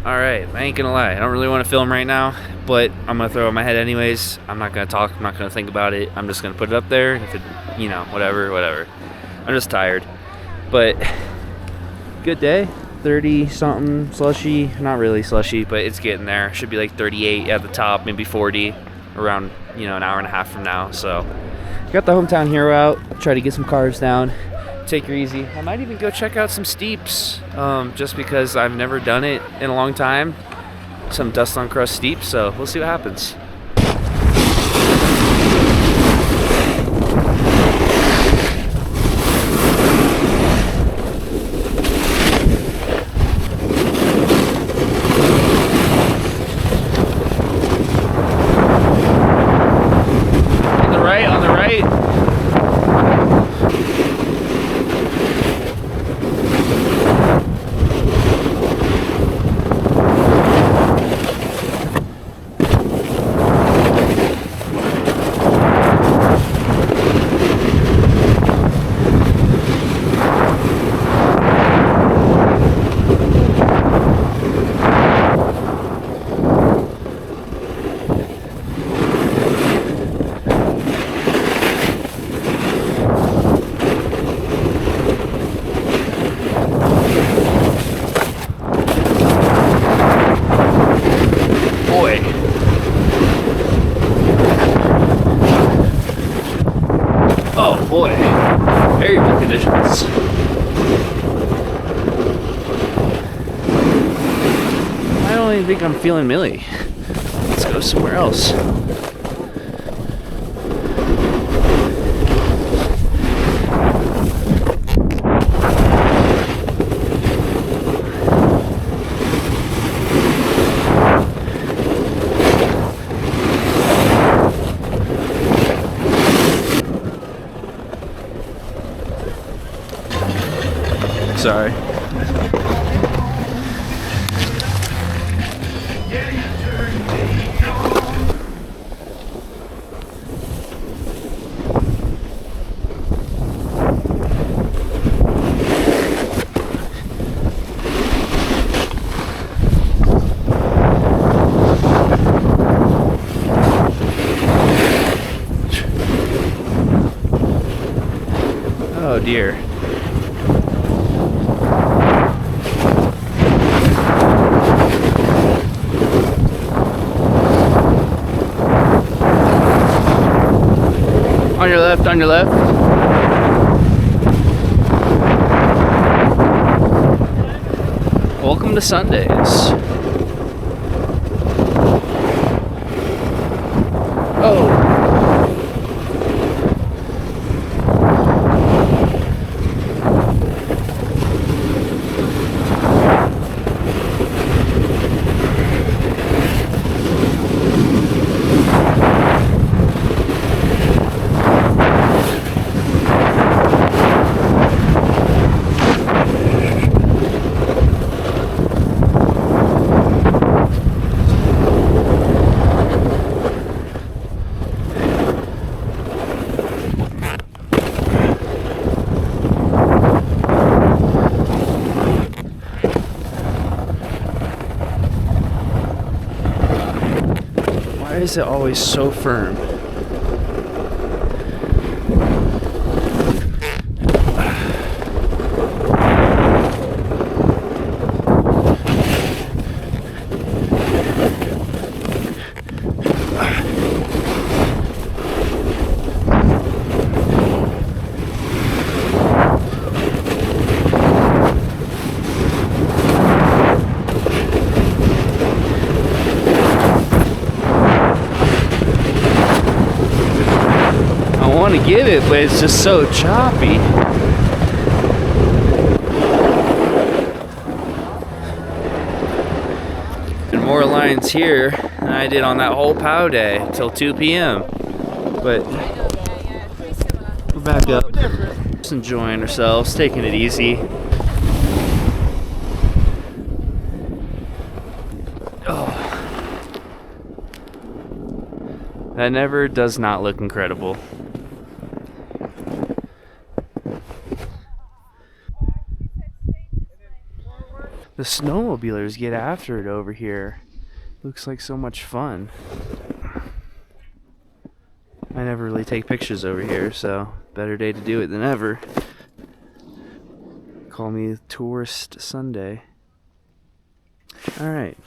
Alright, I ain't gonna lie. I don't really want to film right now, but I'm gonna throw it in my head anyways. I'm not gonna talk. I'm not gonna think about it. I'm just gonna put it up there. If it, whatever. I'm just tired. But good day. 30 something slushy. Not really slushy, but it's getting there. Should be like 38 at the top, maybe 40 around, an hour and a half from now. So got the hometown hero out. Try to get some cars down. Take her easy. I might even go check out some steeps, just because I've never done it in a long time. Some dust on crust steeps, so we'll see what happens. On the right. Oh boy, very good conditions. I don't even think I'm feeling Millie. Let's go somewhere else. Sorry. Oh dear. On your left. Welcome to Sundays. Oh. Why is it always so firm? I want to give it, but it's just so choppy. And more lines here than I did on that whole POW day till 2 p.m. But we're back up, just enjoying ourselves, taking it easy. Oh, that never does not look incredible. The snowmobilers get after it over here. Looks like so much fun. I never really take pictures over here, so better day to do it than ever. Call me Tourist Sunday. Alright.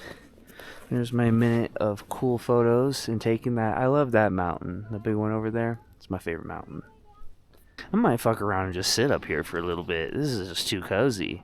There's my minute of cool photos and taking that. I love that mountain. The big one over there. It's my favorite mountain. I might fuck around and just sit up here for a little bit. This is just too cozy.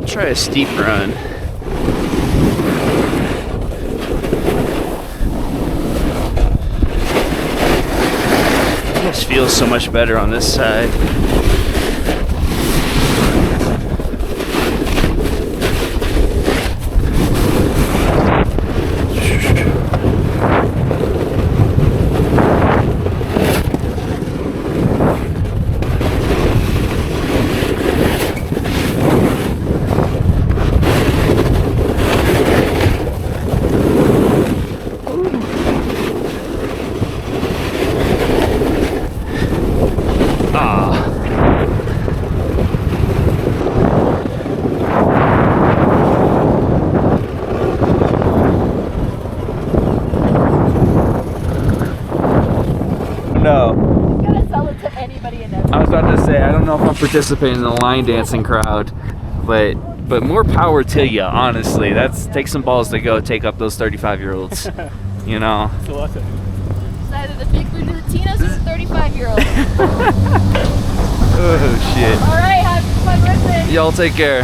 Try a steep run. This feels so much better on this side. No. I'm gonna sell it to anybody and everybody. I was about to say, I don't know if I'm participating in the line dancing crowd, but more power to you, honestly. Take some balls to go take up those 35-year-olds. You know. It's either the big blue Latinos or the 35-year-olds. Oh shit. All right, have fun birthday. Y'all take care.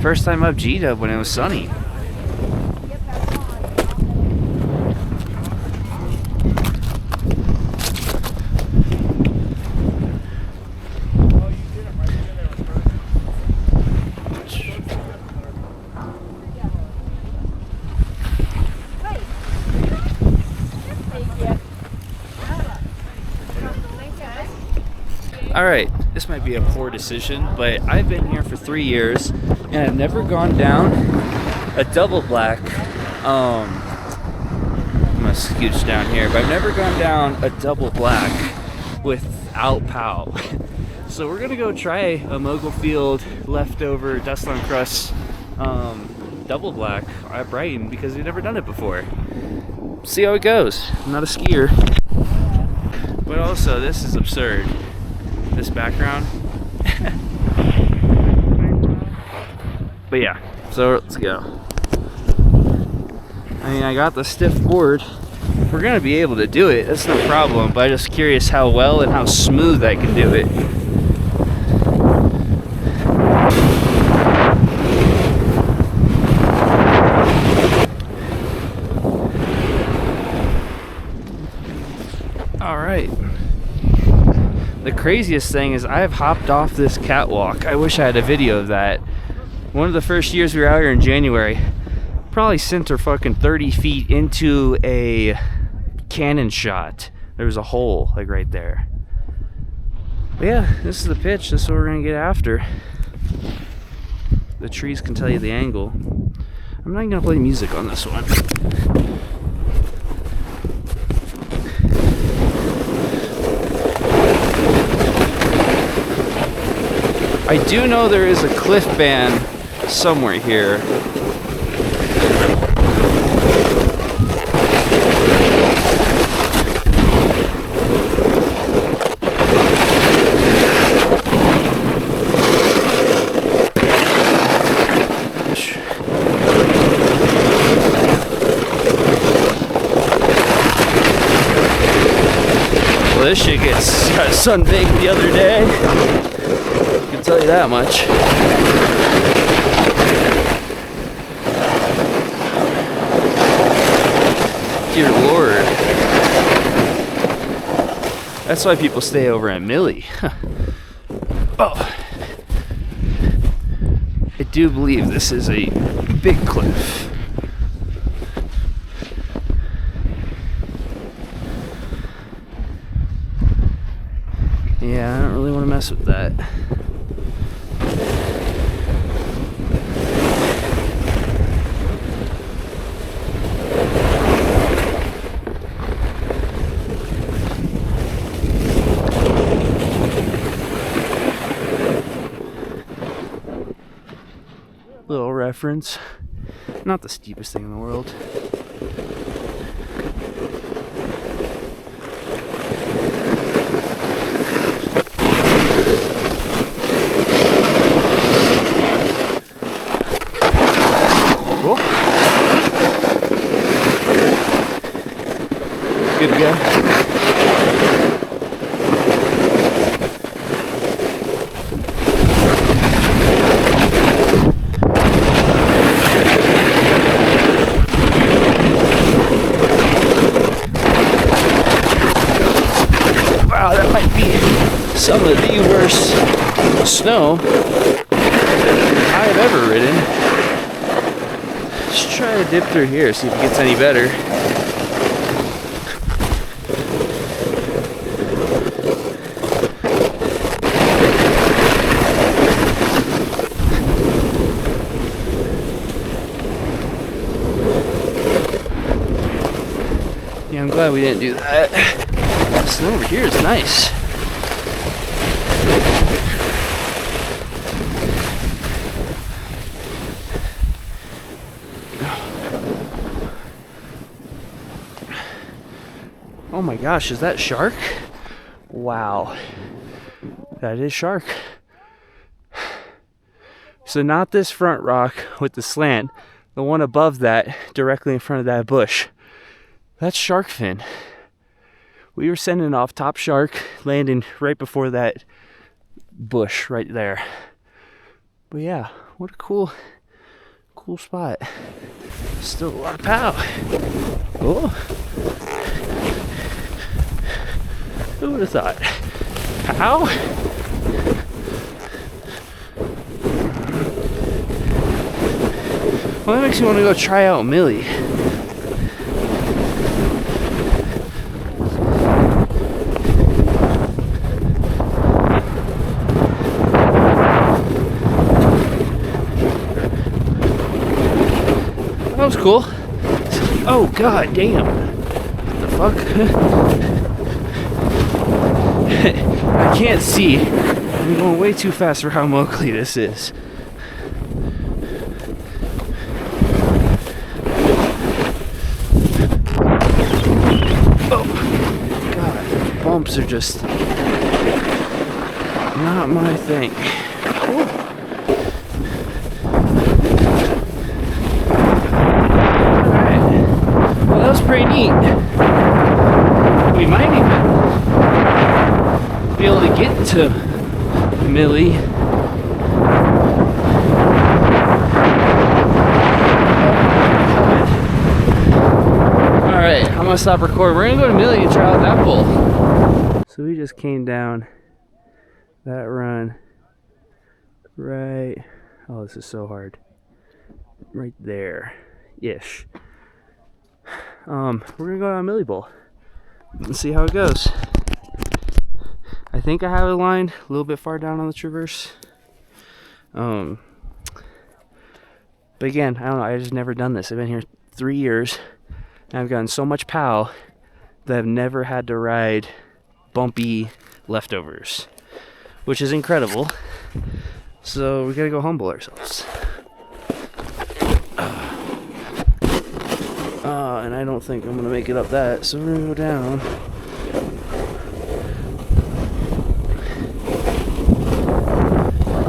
First time up G-Dub when it was sunny. Alright, this might be a poor decision, but I've been here for 3 years and I've never gone down a double black. I'm gonna scooch down here, but I've never gone down a double black without POW. So we're gonna go try a Mogul Field leftover dust on crust double black at Brighton because we've never done it before. See how it goes. I'm not a skier. But also, this is absurd. This background. But yeah, so let's go. I mean, I got the stiff board. We're gonna be able to do it, that's no problem, but I'm just curious how well and how smooth I can do it. All right. The craziest thing is I've hopped off this catwalk. I wish I had a video of that. One of the first years we were out here in January, probably sent her fucking 30 feet into a cannon shot. There was a hole like right there. But yeah, this is the pitch. This is what we're gonna get after. The trees can tell you the angle. I'm not even gonna play music on this one. I do know there is a cliff band somewhere here. Well, this shit got sunbaked the other day. I can tell you that much. Dear Lord. That's why people stay over at Millie. Oh. I do believe this is a big cliff. Yeah, I don't really want to mess with that. Little reference. Not the steepest thing in the world. Cool. Good to go. Wow, that might be some of the worst snow I have ever ridden. Let's try to dip through here, see if it gets any better. Yeah, I'm glad we didn't do that. The snow over here is nice. Oh my gosh, is that shark? Wow. That is shark. So not this front rock with the slant, the one above that, directly in front of that bush. That's shark fin. We were sending off top shark, landing right before that bush right there. But yeah, what a cool spot. Still a lot of pow. Oh. Who would have thought? Pow? Well, that makes me want to go try out Millie. That was cool. Oh god damn. What the fuck? I can't see. I'm going way too fast for how Mowgli this is. Oh god, bumps are just not my thing. Ooh. That was pretty neat. We might even be able to get to Millie. Alright, I'm gonna stop recording. We're gonna go to Millie and try out that bull. So we just came down that run right. Oh, this is so hard. Right there ish. We're gonna go on Millie Bowl and see how it goes. I think I have it lined a little bit far down on the traverse. But again, I don't know. I just never done this. I've been here 3 years, and I've gotten so much POW that I've never had to ride bumpy leftovers, which is incredible. So we gotta go humble ourselves. And I don't think I'm gonna make it up that, so we're gonna go down.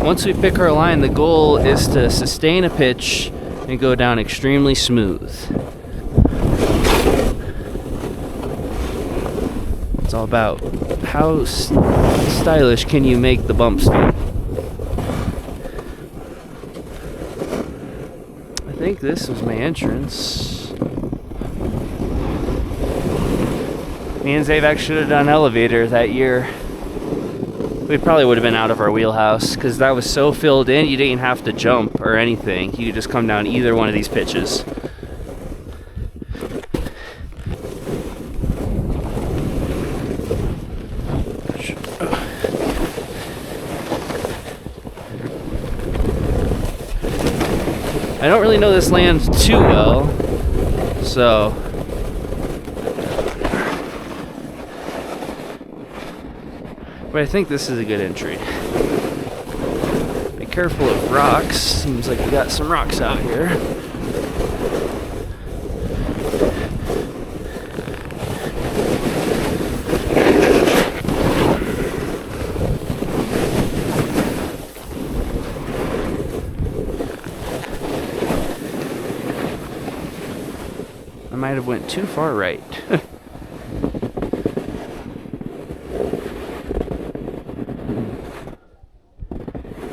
Once we pick our line, the goal is to sustain a pitch and go down extremely smooth. It's all about how stylish can you make the bumps be. I think this was my entrance. Me and Zavak should have done elevator that year. We probably would have been out of our wheelhouse because that was so filled in, you didn't have to jump or anything. You could just come down either one of these pitches. I don't really know this land too well, so but I think this is a good entry. Be careful of rocks. Seems like we got some rocks out here. I might have went too far right.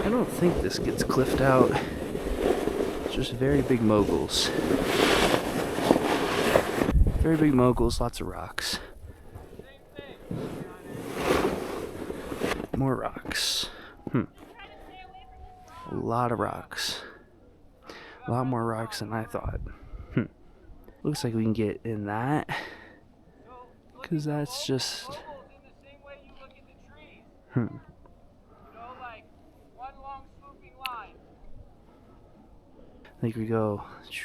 I don't think this gets cliffed out. It's just very big moguls. Very big moguls, lots of rocks. More rocks. A lot of rocks. A lot more rocks than I thought. Looks like we can get in that. Because that's just... I think we go. It's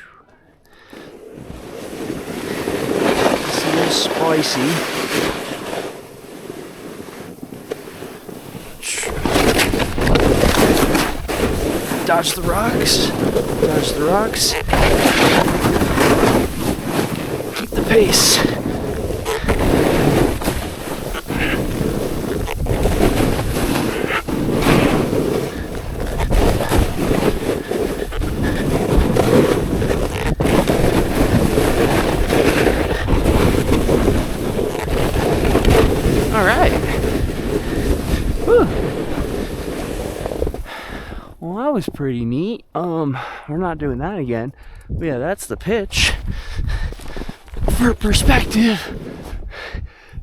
a little spicy. Dodge the rocks. Dodge the rocks. Keep the pace. Well, that was pretty neat. We're not doing that again. But yeah, that's the pitch. For perspective,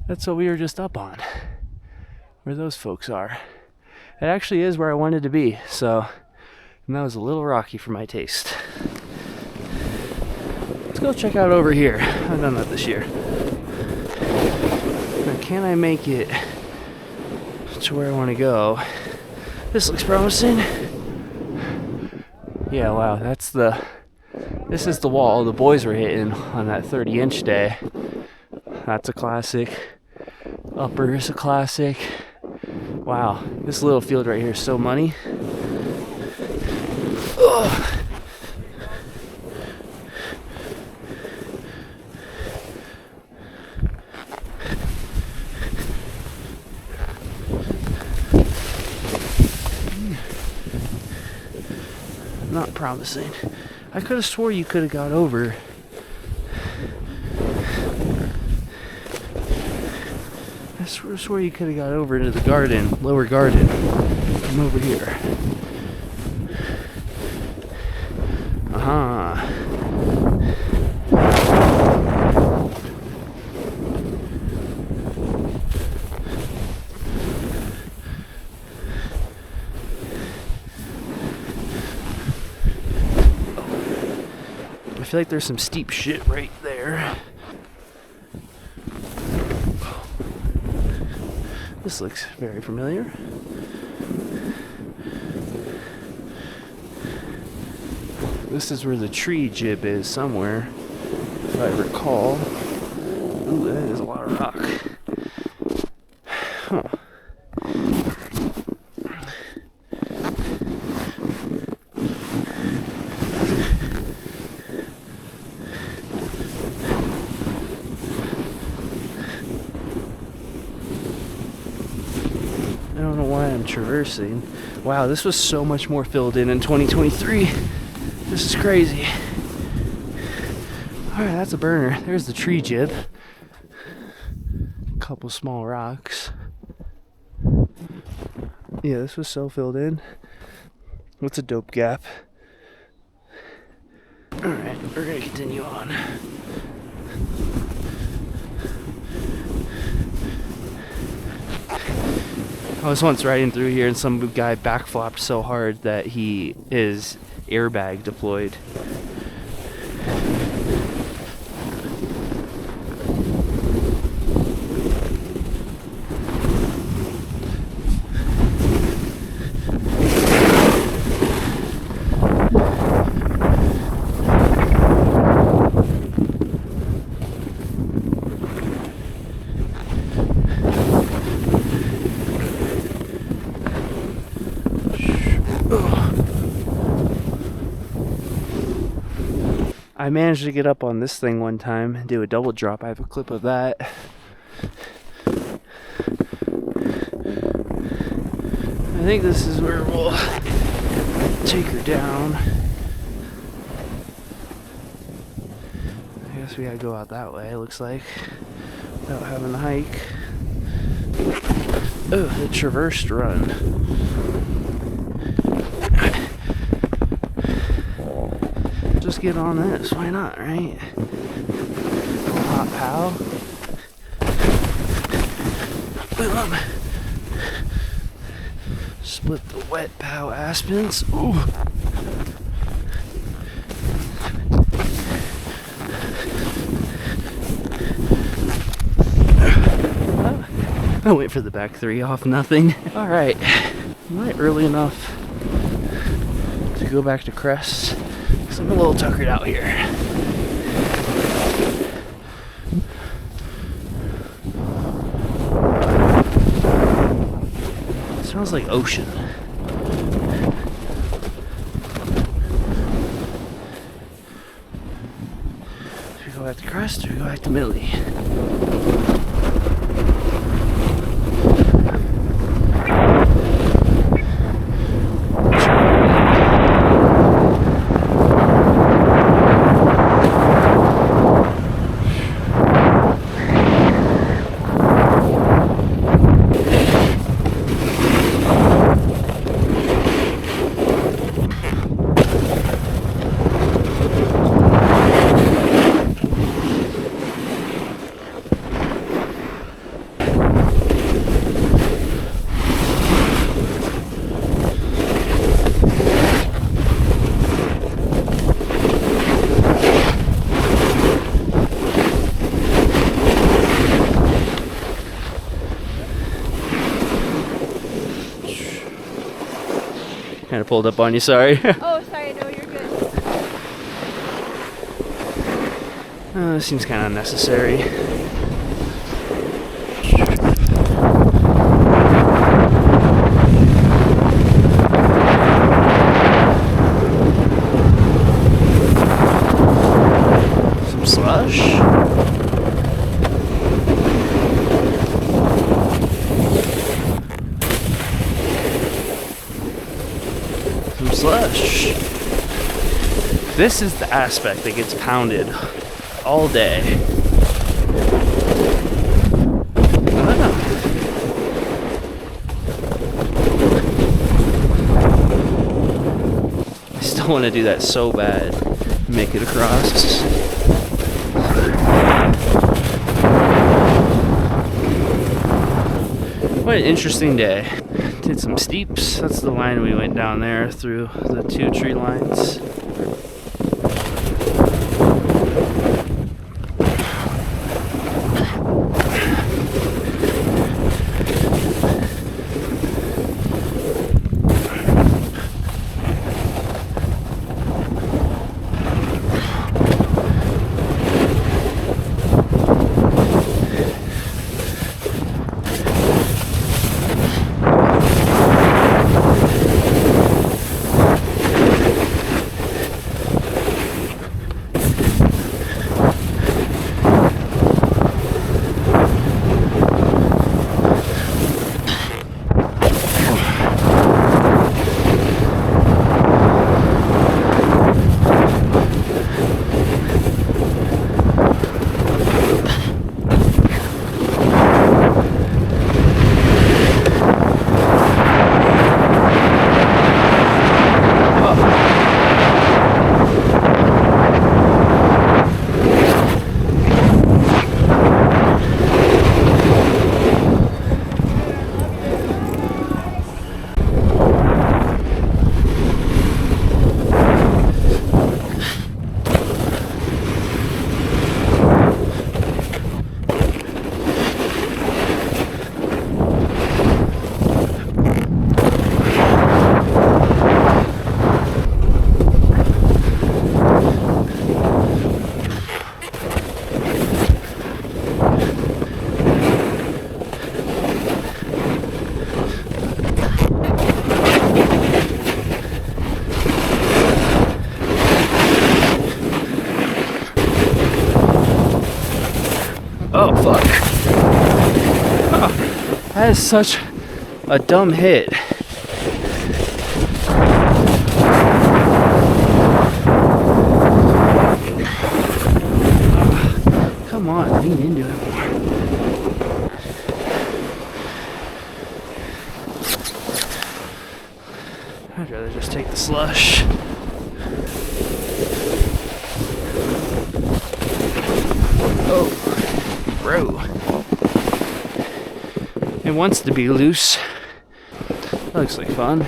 that's what we were just up on. Where those folks are. It actually is where I wanted to be, so and that was a little rocky for my taste. Let's go check out over here. I've done that this year. Now, can I make it to where I want to go? This looks promising. Yeah, wow, this is the wall the boys were hitting on that 30-inch day. That's a classic. Upper is a classic. Wow, this little field right here is so money. Ugh. Not promising. I could have swore you could have got over. I swore you could have got over into the garden, lower garden, from over here. I feel like there's some steep shit right there. This looks very familiar. This is where the tree jib is somewhere, if I recall. Ooh, that is a lot of rock. Huh. I'm traversing. Wow, this was so much more filled in 2023. This is crazy. Alright, that's a burner. There's the tree jib. A couple small rocks. Yeah, this was so filled in. What's a dope gap? Alright, we're gonna continue on. I was once riding through here and some guy backflopped so hard that his airbag deployed. I managed to get up on this thing one time and do a double drop. I have a clip of that. I think this is where we'll take her down. I guess we gotta go out that way, it looks like, without having to hike. Oh, the traversed run. Just get on this, why not, right? Hot pal. Boom. Split the wet pow aspens. Ooh. I went for the back three off nothing. Alright. Am I early enough to go back to crest? Because I'm a little tuckered out here. It smells like ocean. Do we go back to crest or do we go back to Millie? Kind of pulled up on you, sorry. Oh, sorry, no, you're good. This seems kind of unnecessary. Some slush. Slush. This is the aspect that gets pounded all day. I still want to do that so bad. Make it across. What an interesting day. Did some steeps. That's the line we went down there through the two tree lines. Oh, fuck. Oh, that is such a dumb hit. Come on, lean into it more. I'd rather just take the slush. Oh, bro. It wants to be loose. That looks like fun.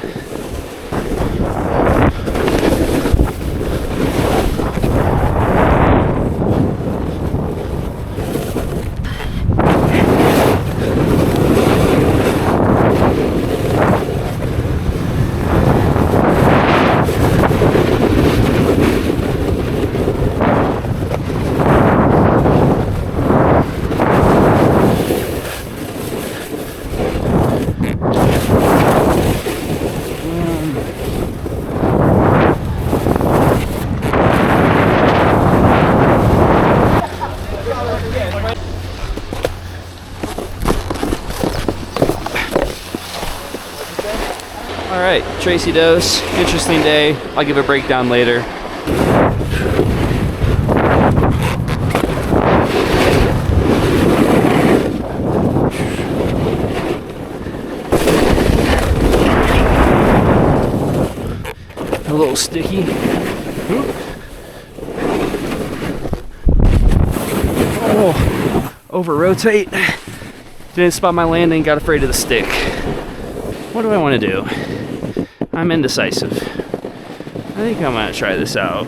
Alright, Tracy Dose, interesting day. I'll give a breakdown later. A little sticky. Oh, over rotate. Didn't spot my landing, got afraid of the stick. What do I want to do? I'm indecisive. I think I'm gonna try this out.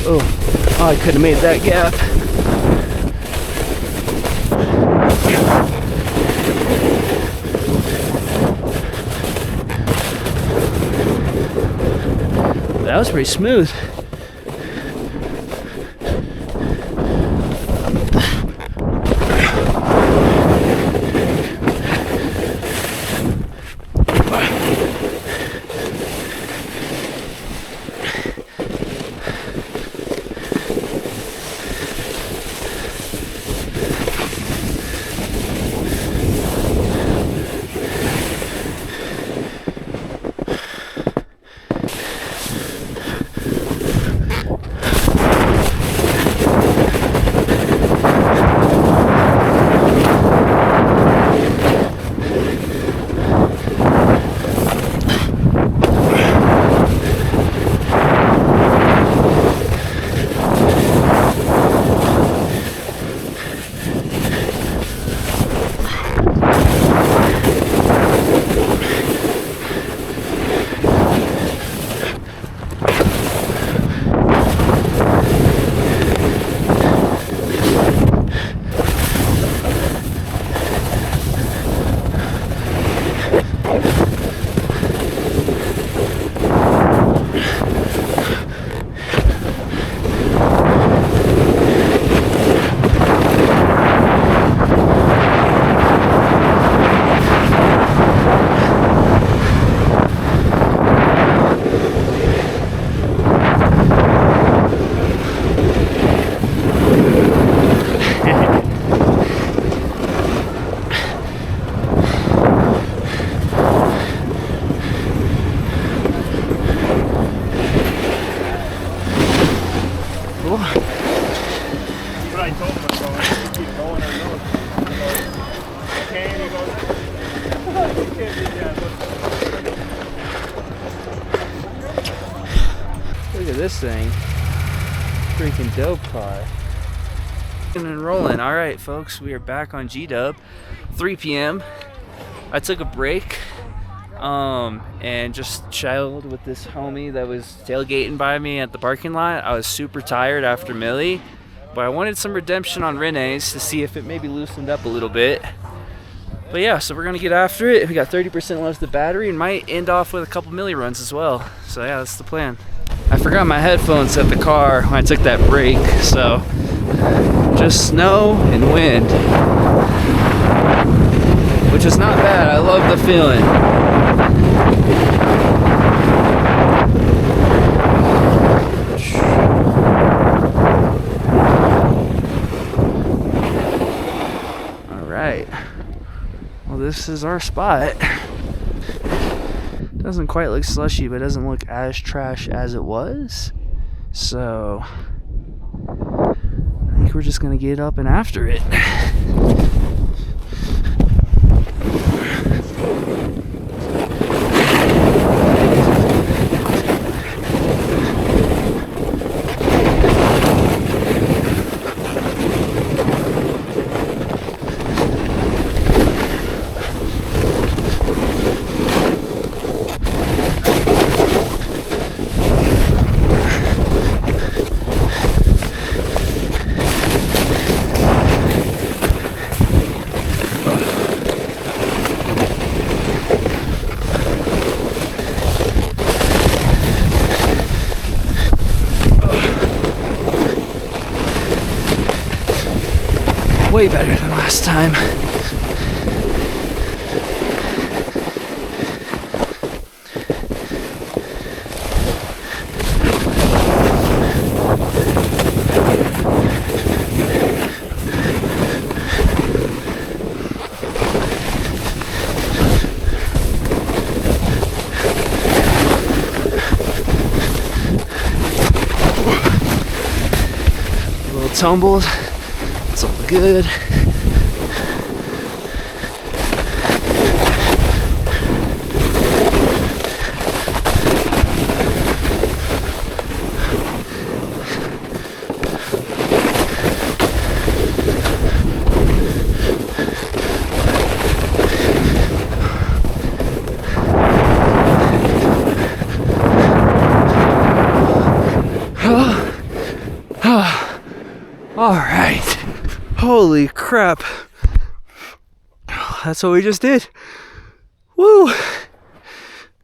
Oh, I could have made that gap. That was pretty smooth. Look at this thing. Freaking dope car. And rolling. All right, folks, we are back on G-Dub. 3 p.m. I took a break. and just chilled with this homie that was tailgating by me at the parking lot. I was super tired after Millie, but I wanted some redemption on Renee's to see if it maybe loosened up a little bit. But yeah, so we're gonna get after it. We got 30% left of the battery and might end off with a couple Millie runs as well. So yeah, that's the plan. I forgot my headphones at the car when I took that break, so just snow and wind, which is not bad. I love the feeling. All right. Well, this is our spot. Doesn't quite look slushy, but doesn't look as trash as it was. So I think we're just gonna get up and after it. Way better than last time. A little tumbled. It's all good. All right. Holy crap. That's what we just did. Woo!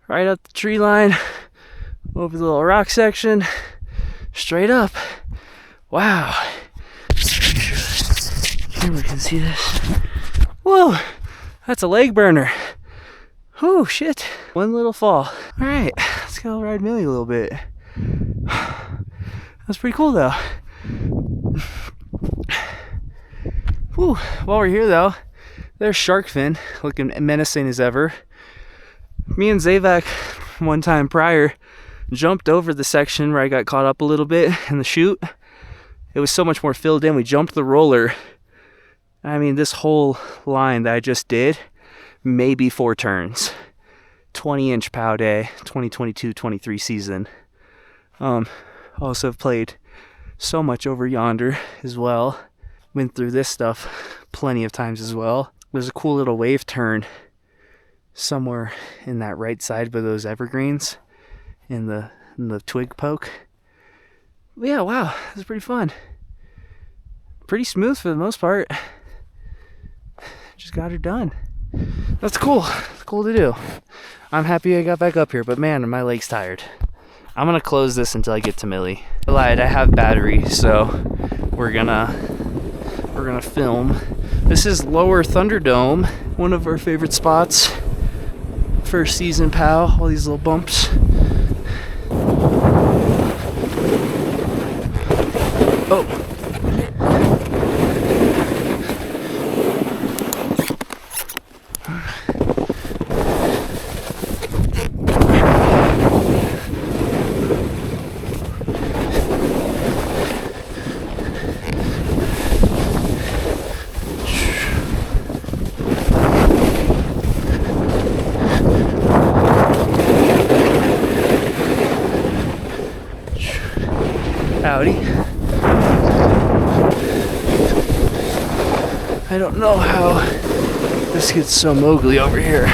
Right up the tree line, over the little rock section, straight up. Wow. Camera can see this. Whoa! That's a leg burner. Oh shit. One little fall. Alright, let's go ride Millie a little bit. That's pretty cool though. Whew. While we're here though, there's Sharkfin looking menacing as ever. Me and Zavak one time prior jumped over the section where I got caught up a little bit in the chute. It was so much more filled in. We jumped the roller. I mean, this whole line that I just did, maybe 4 turns. 20-inch POW day, 2022-23 season. Also have played so much over yonder as well. Went through this stuff plenty of times as well. There's a cool little wave turn somewhere in that right side by those evergreens in the twig poke. But yeah, wow, it's pretty fun. Pretty smooth for the most part. Just got her done. That's cool. It's cool to do. I'm happy I got back up here, but man, my leg's tired. I'm gonna close this until I get to Millie. I lied, I have battery, so we're gonna film. This is Lower Thunderdome, one of our favorite spots. First season POW, all these little bumps. Oh. Howdy. I don't know how this gets so mogly over here.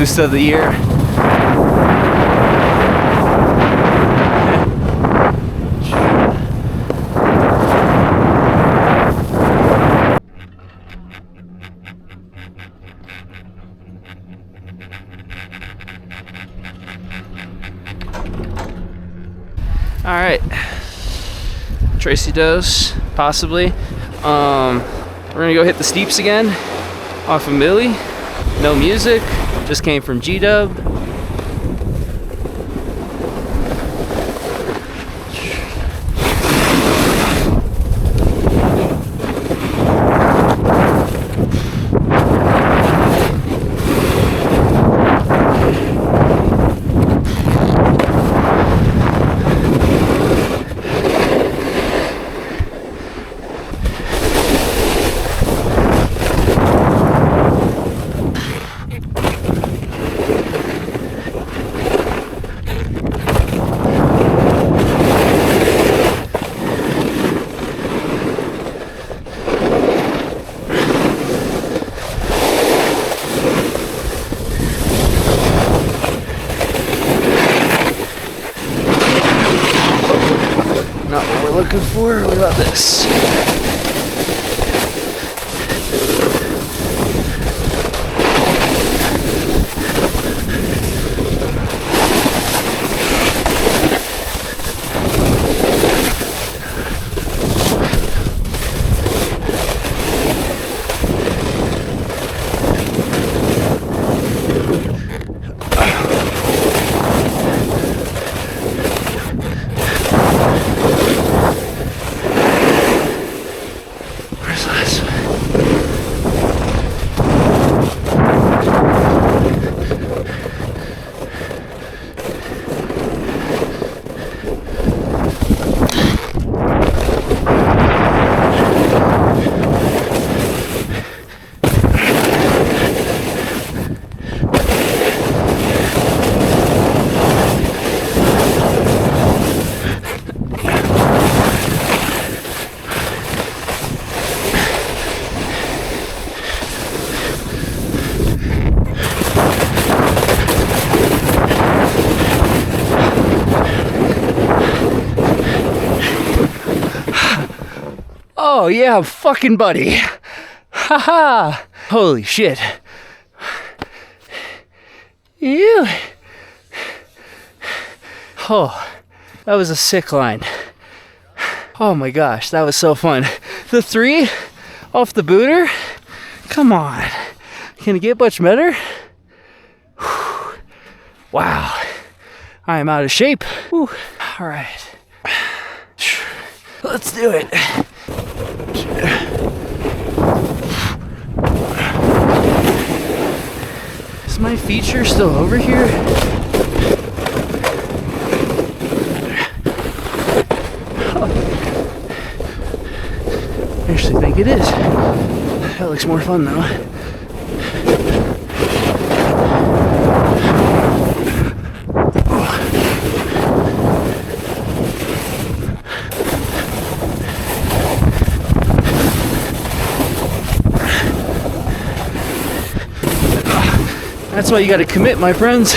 boost of the year. All right, Tracy Dose, possibly. We're gonna go hit the steeps again off of Millie. No music, just came from G-Dub. Not what we're looking for. What about this? Where's this? Oh yeah, fucking buddy. Haha. Holy shit. Ew. Oh, that was a sick line. Oh my gosh, that was so fun. The 3 off the booter? Come on. Can it get much better? Whew. Wow. I am out of shape. Whew. All right. Let's do it. Is my feature still over here? I actually think it is. That looks more fun though. That's why you gotta commit, my friends.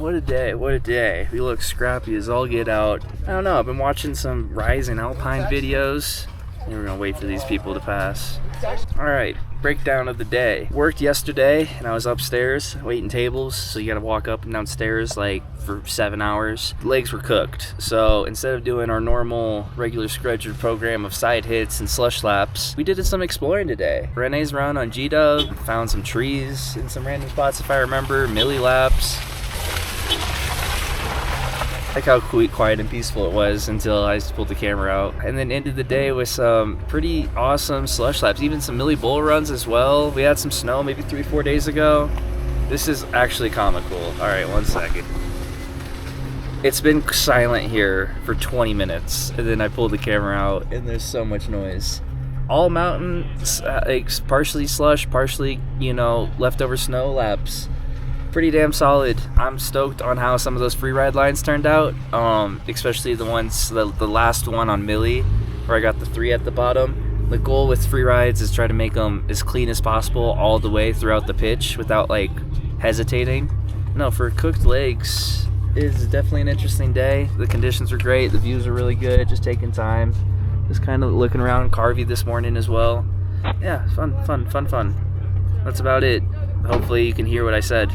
what a day, what a day. We look scrappy as all get out. I don't know, I've been watching some Rise and Alpine videos. And we're gonna wait for these people to pass. All right, breakdown of the day. Worked yesterday and I was upstairs waiting tables, so you gotta walk up and down stairs like for 7 hours. Legs were cooked, so instead of doing our normal regular scheduled program of side hits and slush laps, we did some exploring today. Renee's run on G-Dub, found some trees in some random spots if I remember, milli laps. Like how quiet and peaceful it was until I just pulled the camera out. And then ended the day with some pretty awesome slush laps, even some Millie Bull runs as well. We had some snow maybe 3-4 days ago. This is actually comical. All right, 1 second. It's been silent here for 20 minutes, and then I pulled the camera out, and there's so much noise. All mountain, partially slush, partially, leftover snow laps. Pretty damn solid. I'm stoked on how some of those free ride lines turned out, especially the last one on Millie, where I got the 3 at the bottom. The goal with free rides is try to make them as clean as possible all the way throughout the pitch without hesitating. No, for cooked legs, it's definitely an interesting day. The conditions are great, the views are really good, just taking time. Just kind of looking around Carvey this morning as well. Yeah, fun. That's about it. Hopefully you can hear what I said.